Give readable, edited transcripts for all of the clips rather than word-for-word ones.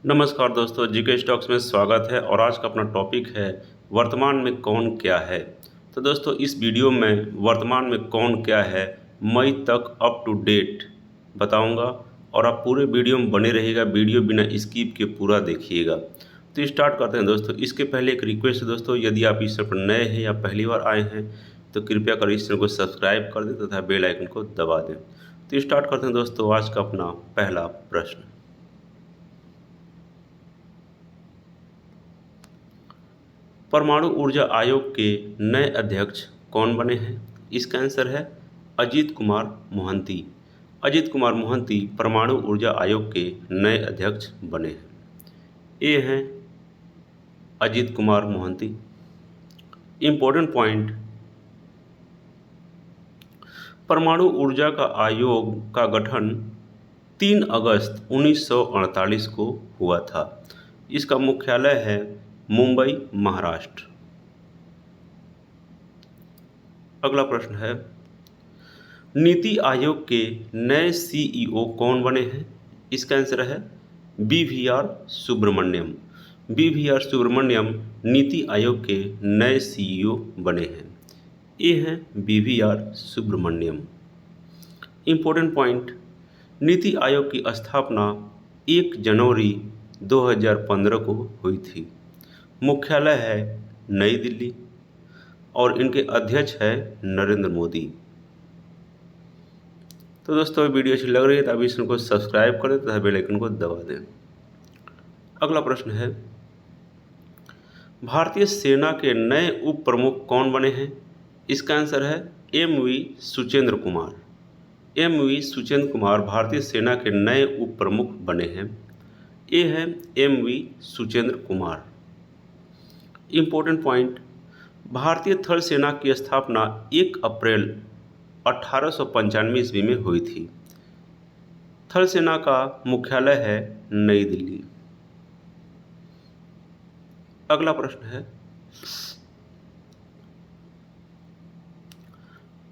नमस्कार दोस्तों, GK stocks में स्वागत है और आज का अपना टॉपिक है वर्तमान में कौन क्या है। तो दोस्तों इस वीडियो में वर्तमान में कौन क्या है मई तक अप टू डेट बताऊंगा और आप पूरे वीडियो में बने रहिएगा, वीडियो बिना स्किप के पूरा देखिएगा। तो स्टार्ट करते हैं दोस्तों। इसके पहले एक रिक्वेस्ट है दोस्तों, यदि आप इस चैनल पर नए हैं या पहली बार आए हैं तो कृपया कर इस चैनल को सब्सक्राइब कर दें तथा बेल आइकन को दबा दें। तो स्टार्ट करते हैं दोस्तों आज का अपना पहला प्रश्न। परमाणु ऊर्जा आयोग के नए अध्यक्ष कौन बने हैं? इसका आंसर है अजीत कुमार मोहंती। अजीत कुमार मोहंती परमाणु ऊर्जा आयोग के नए अध्यक्ष बने हैं। ये हैं अजीत कुमार मोहंती। इम्पोर्टेंट पॉइंट, परमाणु ऊर्जा का आयोग का गठन 3 अगस्त 1948 को हुआ था। इसका मुख्यालय है मुंबई, महाराष्ट्र। अगला प्रश्न है, नीति आयोग के नए सीईओ कौन बने हैं? इसका आंसर है BVR सुब्रमण्यम। BVR सुब्रमण्यम नीति आयोग के नए सीईओ बने हैं। ये हैं BVR Subramaniam. Important point, NITI Aayog की स्थापना 1 जनवरी 2015 को हुई थी। मुख्यालय है नई दिल्ली और इनके अध्यक्ष है नरेंद्र मोदी। तो दोस्तों वीडियो अच्छी लग रही है तो अभी इसको सब्सक्राइब करें तथा बेल आइकन को दबा दें। अगला प्रश्न है, भारतीय सेना के नए उप प्रमुख कौन बने हैं? इसका आंसर है MV सुचेंद्र कुमार। MV सुचेंद्र कुमार भारतीय सेना के नए उप प्रमुख बने हैं। ये है MV Suchendra Kumar. Important point, भारतीय थल सेना की स्थापना 1 अप्रैल 1895 ईस्वी में हुई थी। थल सेना का मुख्यालय है नई दिल्ली। अगला प्रश्न है,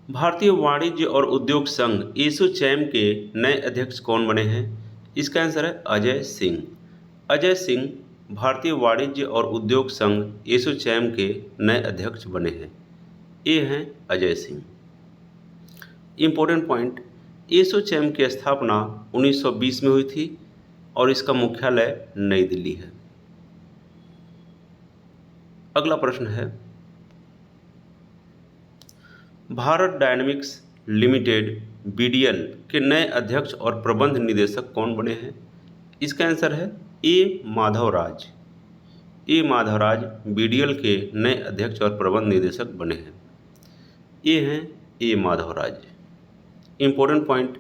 भारतीय वाणिज्य और उद्योग संघ एसोचैम के नए अध्यक्ष कौन बने हैं? इसका आंसर है अजय सिंह। अजय सिंह भारतीय वाणिज्य और उद्योग संघ एसोचैम के नए अध्यक्ष बने हैं। ये हैं अजय सिंह। इम्पोर्टेंट पॉइंट, एसोचैम की स्थापना 1920 में हुई थी और इसका मुख्यालय नई दिल्ली है। अगला प्रश्न है, भारत डायनेमिक्स लिमिटेड BDL के नए अध्यक्ष और प्रबंध निदेशक कौन बने हैं? इसका आंसर है A Madhavraj. A Madhavraj BDL के नए अध्यक्ष और प्रबंध निदेशक बने हैं। ये हैं A Madhavraj. Important point,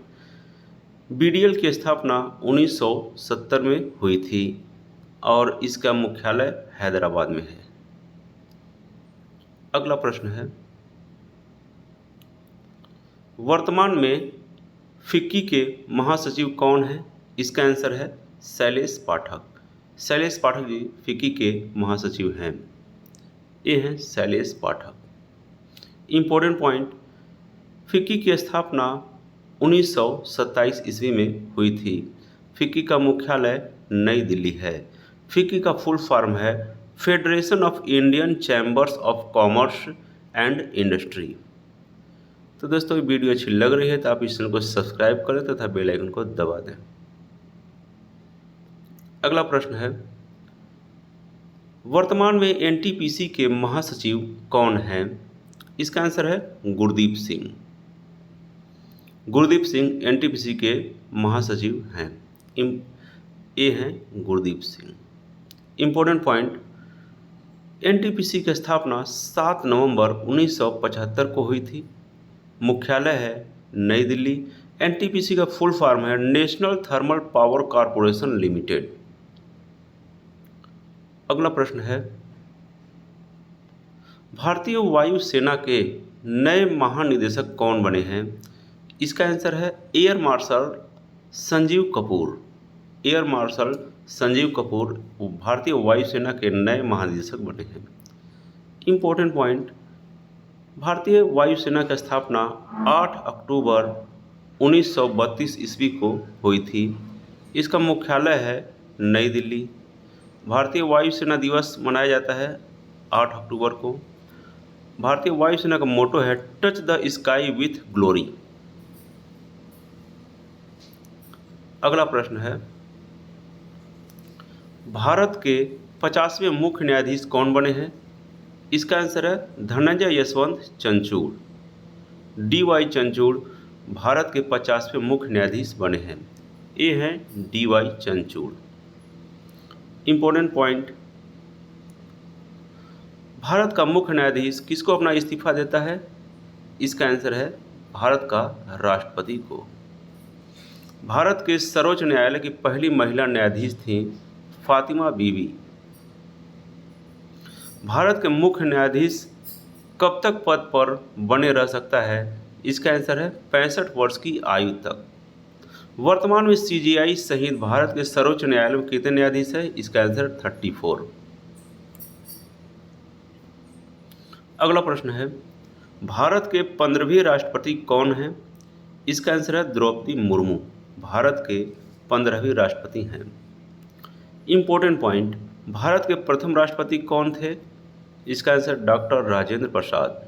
BDL की स्थापना 1970 में हुई थी और इसका मुख्यालय हैदराबाद में है। अगला प्रश्न है, वर्तमान में फिक्की के महासचिव कौन हैं? इसका आंसर है शैलेश पाठक। शैलेश पाठक जी फिक्की के महासचिव हैं। ये हैं शैलेश पाठक। इम्पोर्टेंट पॉइंट, फिक्की की स्थापना 1927 ईस्वी में हुई थी। फिक्की का मुख्यालय नई दिल्ली है। फिक्की का फुल फॉर्म है federation of Indian chambers of commerce and industry. तो दोस्तों वीडियो अच्छी लग रही है तो आप इस चैनल को सब्सक्राइब करें तथा बेल आइकन को दबा दें। अगला प्रश्न है, वर्तमान में NTPC के महासचिव कौन हैं? इसका आंसर है गुरदीप सिंह। गुरदीप सिंह NTPC के महासचिव हैं। ये हैं Gurdeep Singh. Important point, NTPC की स्थापना 7 नवंबर 1975 को हुई थी। मुख्यालय है नई दिल्ली। NTPC का फुल फॉर्म है national thermal power corporation limited. अगला प्रश्न है, भारतीय वायुसेना के नए महानिदेशक कौन बने हैं? इसका आंसर है air marshal Sanjeev Kapoor. Air marshal Sanjeev Kapoor भारतीय वायुसेना के नए महानिदेशक बने हैं। इम्पोर्टेंट पॉइंट, भारतीय वायुसेना की स्थापना 8 अक्टूबर 1932 ईस्वी को हुई थी। इसका मुख्यालय है नई दिल्ली। भारतीय वायुसेना दिवस मनाया जाता है 8 अक्टूबर को। भारतीय वायुसेना का मोटो है touch the sky with glory. अगला प्रश्न है, भारत के 50वें मुख्य न्यायाधीश कौन बने हैं? इसका आंसर है धनंजय यशवंत चंचूड़। डी.वाई. चंचूड़ भारत के 50वें मुख्य न्यायाधीश बने हैं। ये हैं डी.वाई. चंचूड़। इंपॉर्टेंट पॉइंट, भारत का मुख्य न्यायाधीश किसको अपना इस्तीफा देता है? इसका आंसर है भारत का राष्ट्रपति को। भारत के सर्वोच्च न्यायालय की पहली महिला न्यायाधीश थी फातिमा बीबी। भारत के मुख्य न्यायाधीश कब तक पद पर बने रह सकता है? इसका आंसर है 65 वर्ष की आयु तक। वर्तमान में सीजेआई सहित भारत के सर्वोच्च न्यायालय में कितने न्यायाधीश है? इसका आंसर 34। अगला प्रश्न है, भारत के 15वें राष्ट्रपति कौन हैं? इसका आंसर है द्रौपदी मुर्मू। भारत के 15वें राष्ट्रपति हैं। इंपॉर्टेंट पॉइंट, भारत के प्रथम राष्ट्रपति कौन थे? इसका आंसर डॉक्टर राजेंद्र प्रसाद।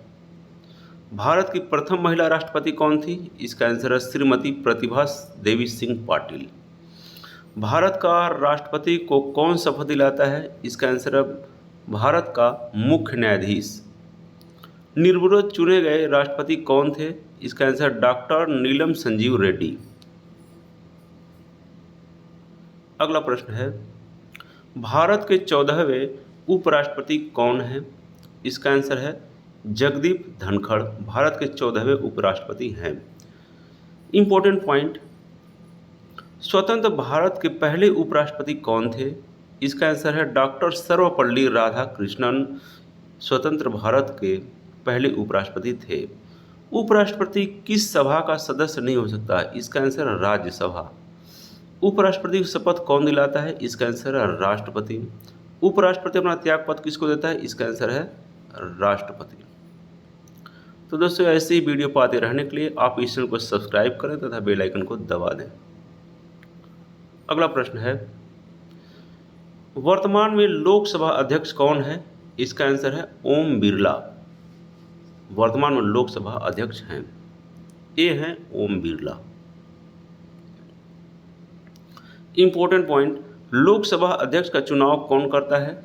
भारत की प्रथम महिला राष्ट्रपति कौन थी? इसका आंसर है श्रीमती प्रतिभा देवी सिंह पाटिल। भारत का राष्ट्रपति को कौन शपथ दिलाता है? इसका आंसर है भारत का मुख्य न्यायाधीश। निर्विरोध चुने गए राष्ट्रपति कौन थे? इसका आंसर डॉक्टर नीलम संजीव रेड्डी। अगला प्रश्न है, भारत के 14वें उपराष्ट्रपति कौन हैं? इसका आंसर है जगदीप धनखड़। भारत के 14वें उपराष्ट्रपति हैं। इंपॉर्टेंट पॉइंट, स्वतंत्र भारत के पहले उपराष्ट्रपति कौन थे? इसका आंसर है डॉक्टर सर्वपल्ली राधाकृष्णन। स्वतंत्र भारत के पहले उपराष्ट्रपति थे। उपराष्ट्रपति किस सभा का सदस्य नहीं हो सकता? इसका आंसर है राज्यसभा। उपराष्ट्रपति की शपथ कौन दिलाता है? इसका आंसर है राष्ट्रपति। उपराष्ट्रपति अपना त्यागपत्र किसको देता है? इसका आंसर है राष्ट्रपति। तो दोस्तों, ऐसे ही वीडियो पाते रहने के लिए आप इस चैनल को सब्सक्राइब करें तथा बेल आइकन को दबा दें। अगला प्रश्न है, वर्तमान में लोकसभा अध्यक्ष कौन है? इसका आंसर है ओम बिरला। वर्तमान में लोकसभा अध्यक्ष हैं, ये हैं ओम बिरला। इंपॉर्टेंट पॉइंट, लोकसभा अध्यक्ष का चुनाव कौन करता है?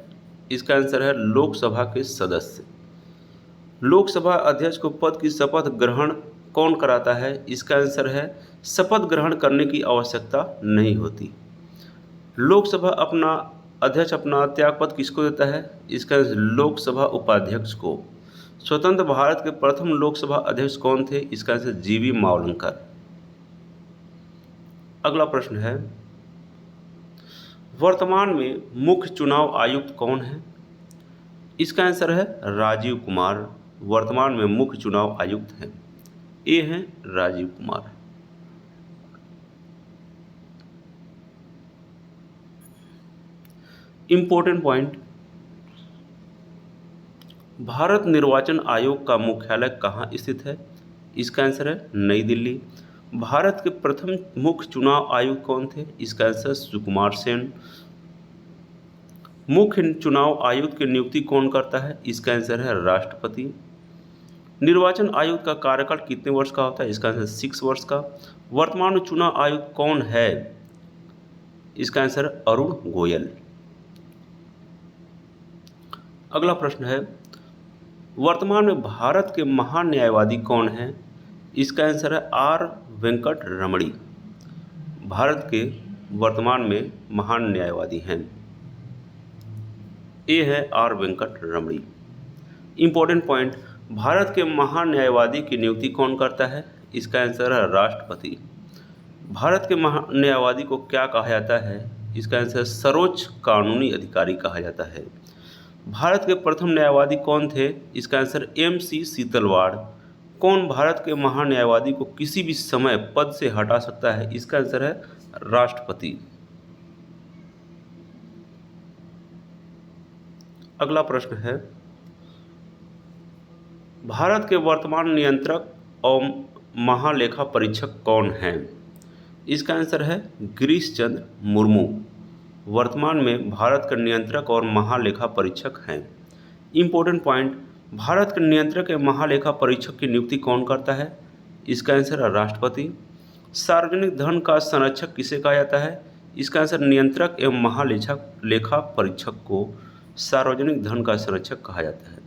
इसका आंसर है लोकसभा के सदस्य। लोकसभा अध्यक्ष को पद की शपथ ग्रहण कौन कराता है? इसका आंसर है शपथ ग्रहण करने की आवश्यकता नहीं होती। लोकसभा अध्यक्ष अपना त्यागपत्र किसको देता है? इसका आंसर लोकसभा उपाध्यक्ष को। स्वतंत्र भारत के प्रथम लोकसभा अध्यक्ष कौन थे? इसका आंसर जीवी मावलंकर। अगला प्रश्न है, वर्तमान में मुख्य चुनाव आयुक्त कौन है? इसका आंसर है राजीव कुमार। वर्तमान में मुख्य चुनाव आयुक्त हैं, ये हैं राजीव कुमार। इंपॉर्टेंट पॉइंट, भारत निर्वाचन आयोग का मुख्यालय कहाँ स्थित है? इसका आंसर है नई दिल्ली। भारत के प्रथम मुख्य चुनाव आयुक्त कौन थे? इसका आंसर सुकुमार सेन। मुख्य चुनाव आयुक्त की नियुक्ति कौन करता है? इसका आंसर है राष्ट्रपति। निर्वाचन आयुक्त का कार्यकाल कितने वर्ष का होता है? इसका आंसर 6 वर्ष का। वर्तमान में चुनाव आयुक्त कौन है? इसका आंसर अरुण गोयल। अगला प्रश्न है, वर्तमान में भारत के महान न्यायवादी कौन हैं? इसका आंसर है आर वेंकट रमणी। भारत के वर्तमान में महान न्यायवादी हैं, ये है are Venkat Ramani. Important point, Bharat के महान न्यायवादी की नियुक्ति कौन करता है? इसका आंसर है राष्ट्रपति। भारत के महान न्यायवादी को क्या कहा जाता है? इसका आंसर सर्वोच्च कानूनी अधिकारी कहा जाता है। भारत के प्रथम न्यायवादी कौन थे? इसका आंसर MC सीतलवाड़। कौन भारत के महान न्यायवादी को किसी भी समय पद से हटा सकता है? इसका आंसर है राष्ट्रपति। अगला प्रश्न है, भारत के वर्तमान नियंत्रक और महालेखा परीक्षक कौन हैं? इसका आंसर है गिरीश चंद्र मुर्मू। वर्तमान में भारत का नियंत्रक और महालेखा परीक्षक हैं। इम्पोर्टेंट पॉइंट, भारत के नियंत्रक एवं महालेखा परीक्षक की नियुक्ति कौन करता है? इसका आंसर है राष्ट्रपति। सार्वजनिक धन का संरक्षक किसे कहा जाता है? इसका आंसर नियंत्रक एवं महालेखा परीक्षक को सार्वजनिक धन का संरक्षक कहा जाता है।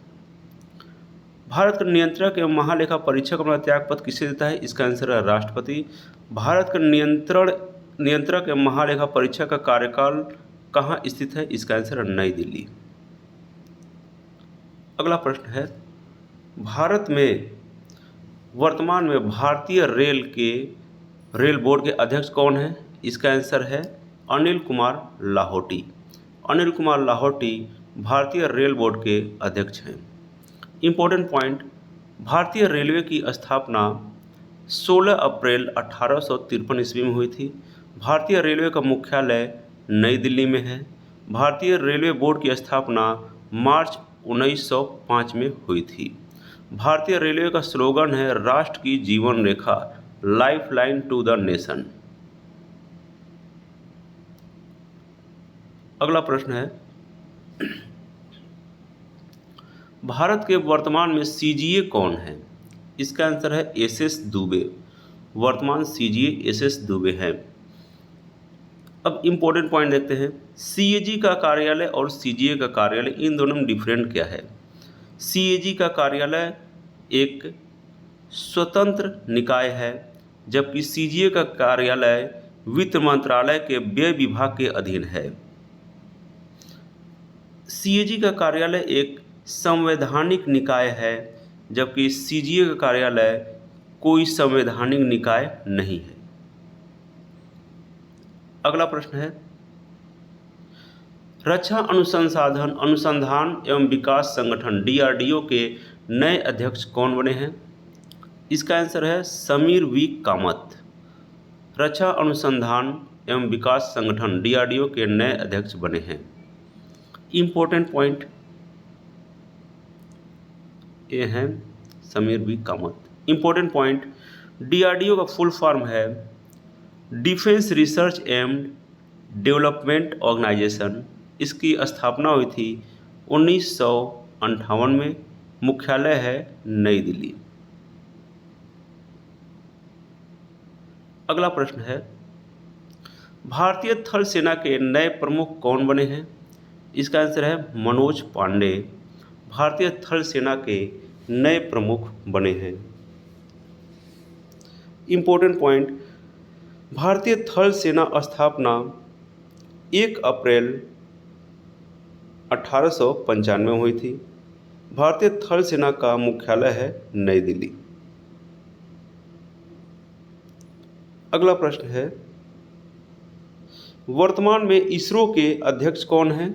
भारत का नियंत्रक एवं महालेखा परीक्षक अपना त्यागपत्र किसे देता है? इसका आंसर है राष्ट्रपति। भारत का नियंत्रक एवं महालेखा परीक्षक का कार्यकाल कहाँ स्थित है? इसका आंसर है नई दिल्ली। अगला प्रश्न है, भारत में वर्तमान में भारतीय रेल बोर्ड के अध्यक्ष कौन है? इसका आंसर है अनिल कुमार लाहोटी। अनिल कुमार लाहोटी भारतीय रेल बोर्ड के अध्यक्ष हैं। इम्पोर्टेंट पॉइंट, भारतीय रेलवे की स्थापना 16 अप्रैल 1853 ईस्वी में हुई थी। भारतीय रेलवे का मुख्यालय नई दिल्ली में है। भारतीय रेलवे बोर्ड की स्थापना मार्च 1905 में हुई थी। भारतीय रेलवे का स्लोगन है राष्ट्र की जीवन रेखा, life line to the nation. अगला प्रश्न है, भारत के वर्तमान में सीजीए कौन है? इसका आंसर है एसएस दुबे। वर्तमान सीजीए एसएस दुबे हैं। अब इम्पोर्टेंट पॉइंट देखते हैं, सीएजी का कार्यालय और सीजीए का कार्यालय, इन दोनों में डिफरेंट क्या है? सीएजी का कार्यालय एक स्वतंत्र निकाय है, जबकि सीजीए का कार्यालय वित्त मंत्रालय के व्यय विभाग के अधीन है। सीएजी का कार्यालय एक संवैधानिक निकाय है, जबकि सीजीए का कार्यालय कोई संवैधानिक निकाय नहीं है। अगला प्रश्न है, रक्षा अनुसंधान एवं विकास संगठन डीआरडीओ के नए अध्यक्ष कौन बने हैं? इसका आंसर है समीर वी कामत। रक्षा अनुसंधान एवं विकास संगठन डीआरडीओ के नए अध्यक्ष बने हैं। इम्पोर्टेंट पॉइंट ये हैं Sameer V Kamath. Important point, DRDO का फुल फॉर्म है defence research and development organisation. इसकी स्थापना हुई थी 1958 में। मुख्यालय है नई दिल्ली। अगला प्रश्न है, भारतीय थल सेना के नए प्रमुख कौन बने हैं? इसका आंसर है मनोज पांडे। भारतीय थल सेना के नए प्रमुख बने हैं। इम्पोर्टेंट पॉइंट, भारतीय थल सेना स्थापना 1 अप्रैल 1895 में हुई थी। भारतीय थल सेना का मुख्यालय है नई दिल्ली। अगला प्रश्न है, वर्तमान में इसरो के अध्यक्ष कौन हैं?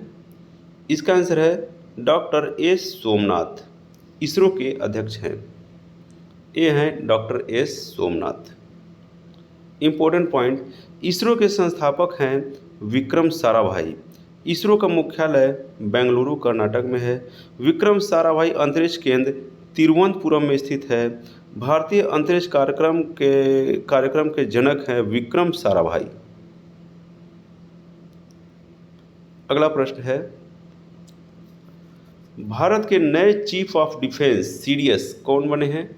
इसका आंसर है डॉक्टर एस सोमनाथ। इसरो के अध्यक्ष हैं, ये हैं doctor S Somnath. Important point, ISRO के संस्थापक हैं विक्रम साराभाई। इसरो का मुख्यालय बेंगलुरु कर्नाटक में है। विक्रम साराभाई अंतरिक्ष केंद्र तिरुवनंतपुरम में स्थित है। भारतीय अंतरिक्ष कार्यक्रम के जनक हैं विक्रम साराभाई। अगला प्रश्न है, भारत के नए चीफ ऑफ डिफेंस सीडीएस कौन बने हैं?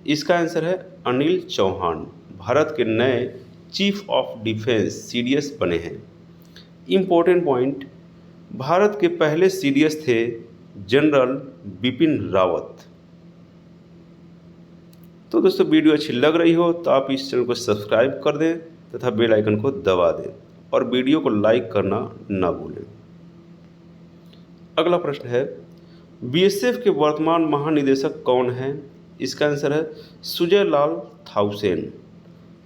इसका आंसर है अनिल चौहान। भारत के नए चीफ ऑफ डिफेंस सीडीएस बने हैं। इम्पोर्टेंट पॉइंट, भारत के पहले सीडीएस थे जनरल बिपिन रावत। तो दोस्तों, वीडियो अच्छी लग रही हो तो आप इस चैनल को सब्सक्राइब कर दें तथा बेल आइकन को दबा दें और वीडियो को लाइक करना ना भूलें। अगला प्रश्न है, बीएसएफ के वर्तमान महानिदेशक कौन हैं? इसका आंसर है सुजय लाल थाउसेन।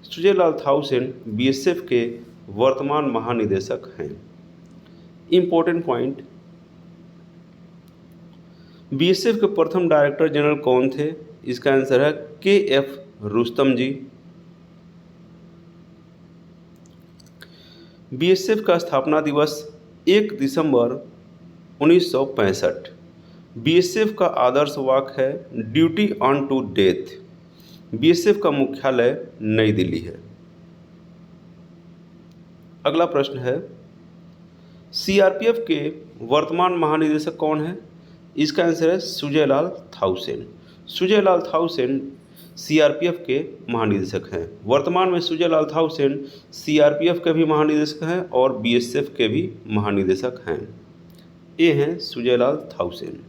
सुजय लाल थाउसेन बीएसएफ के वर्तमान महानिदेशक हैं। इम्पोर्टेंट पॉइंट, बीएसएफ के प्रथम डायरेक्टर जनरल कौन थे? इसका आंसर है के.एफ. रुस्तम जी। बीएसएफ का स्थापना दिवस 1 दिसंबर 1965। बीएसएफ का आदर्श वाक्य है duty unto death. BSF का मुख्यालय नई दिल्ली है। अगला प्रश्न है, सीआरपीएफ के वर्तमान महानिदेशक कौन है? इसका आंसर है सुजयलाल थाउसेन। सुजयलाल थाउसेन सीआरपीएफ के महानिदेशक हैं। वर्तमान में सुजयलाल थाउसेन सीआरपीएफ के भी महानिदेशक हैं और बीएसएफ के भी महानिदेशक हैं। ये हैं सुजयलाल थाउसेन।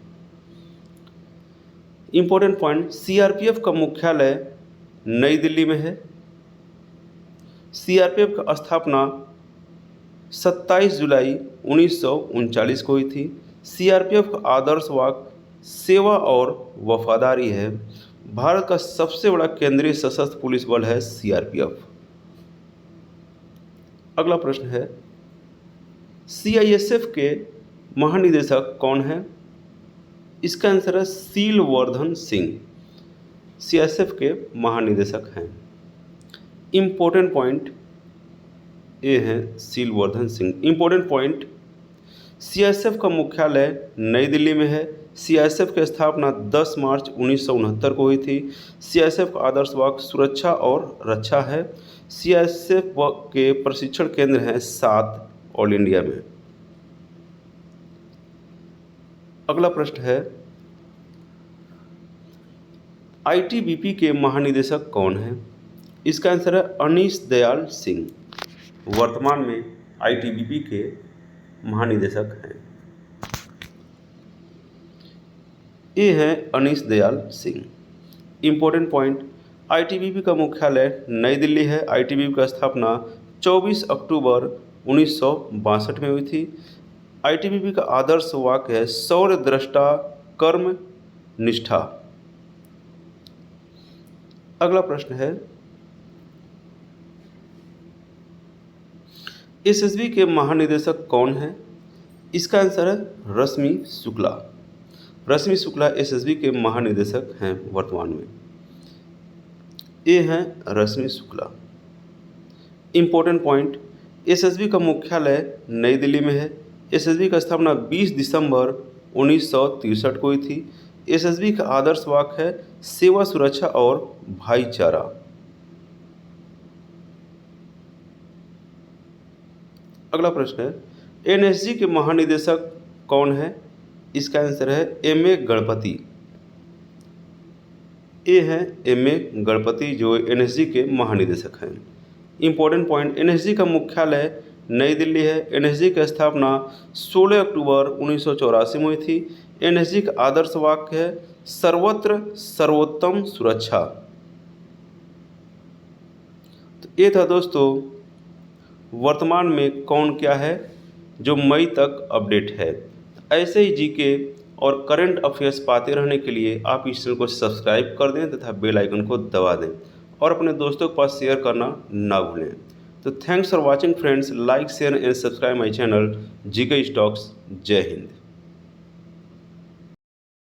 इंपॉर्टेंट पॉइंट, सीआरपीएफ का मुख्यालय नई दिल्ली में है। सीआरपीएफ का स्थापना 27 जुलाई 1939 को हुई थी। सीआरपीएफ का आदर्श वाक्य सेवा और वफादारी है। भारत का सबसे बड़ा केंद्रीय सशस्त्र पुलिस बल है सीआरपीएफ। अगला प्रश्न है, सीआईएसएफ के महानिदेशक कौन है? इसका आंसर है सीलवर्धन सिंह। सीआईएसएफ के महानिदेशक हैं। इंपॉर्टेंट पॉइंट ये है सीलवर्धन सिंह। इंपॉर्टेंट पॉइंट, सीआईएसएफ का मुख्यालय नई दिल्ली में है। सीआईएसएफ की स्थापना 10 मार्च 1969 को हुई थी। सीआईएसएफ का आदर्श वाक्य सुरक्षा और रक्षा है। सीआईएसएफ के प्रशिक्षण केंद्र हैं 7 ऑल इंडिया में। अगला प्रश्न है, आईटीबीपी के महानिदेशक कौन है? इसका आंसर है अनीश दयाल सिंह। वर्तमान में आईटीबीपी के महानिदेशक हैं। ये हैं Anish Dayal Singh. Important point, ITBP का मुख्यालय नई दिल्ली है। आईटीबीपी का स्थापना 24 अक्टूबर 1962 में हुई थी। आईटीबीपी का आदर्श वाक्य है शौर्य दृष्टा कर्म निष्ठा। अगला प्रश्न है, एसएसबी के महानिदेशक कौन है? इसका आंसर है रश्मि शुक्ला। रश्मि शुक्ला एसएसबी के महानिदेशक हैं वर्तमान में। ये हैं रश्मि शुक्ला। इंपॉर्टेंट पॉइंट, एसएसबी का मुख्यालय नई दिल्ली में है। एसएसबी का स्थापना 20 दिसंबर 1963 को हुई थी। एसएसबी का आदर्श वाक्य है सेवा, सुरक्षा और भाईचारा। अगला प्रश्न है, एनएसजी के महानिदेशक कौन है? इसका आंसर है एमए गणपति। ये हैं एमए गणपति जो एनएसजी के महानिदेशक हैं। इंपॉर्टेंट पॉइंट, एनएसजी का मुख्यालय नई दिल्ली है। एनएसजी की स्थापना 16 अक्टूबर 1984 में हुई थी। एनएसजी का आदर्श वाक्य है सर्वत्र सर्वोत्तम सुरक्षा। तो ये था दोस्तों वर्तमान में कौन क्या है जो मई तक अपडेट है। ऐसे ही जीके और करंट अफेयर्स पाते रहने के लिए आप इस चैनल को सब्सक्राइब कर दें तथा बेल आइकन को दबा दें और अपने दोस्तों के पास शेयर करना ना भूलें। तो thanks for watching friends, like share and subscribe my channel GK stocks. जय हिंद।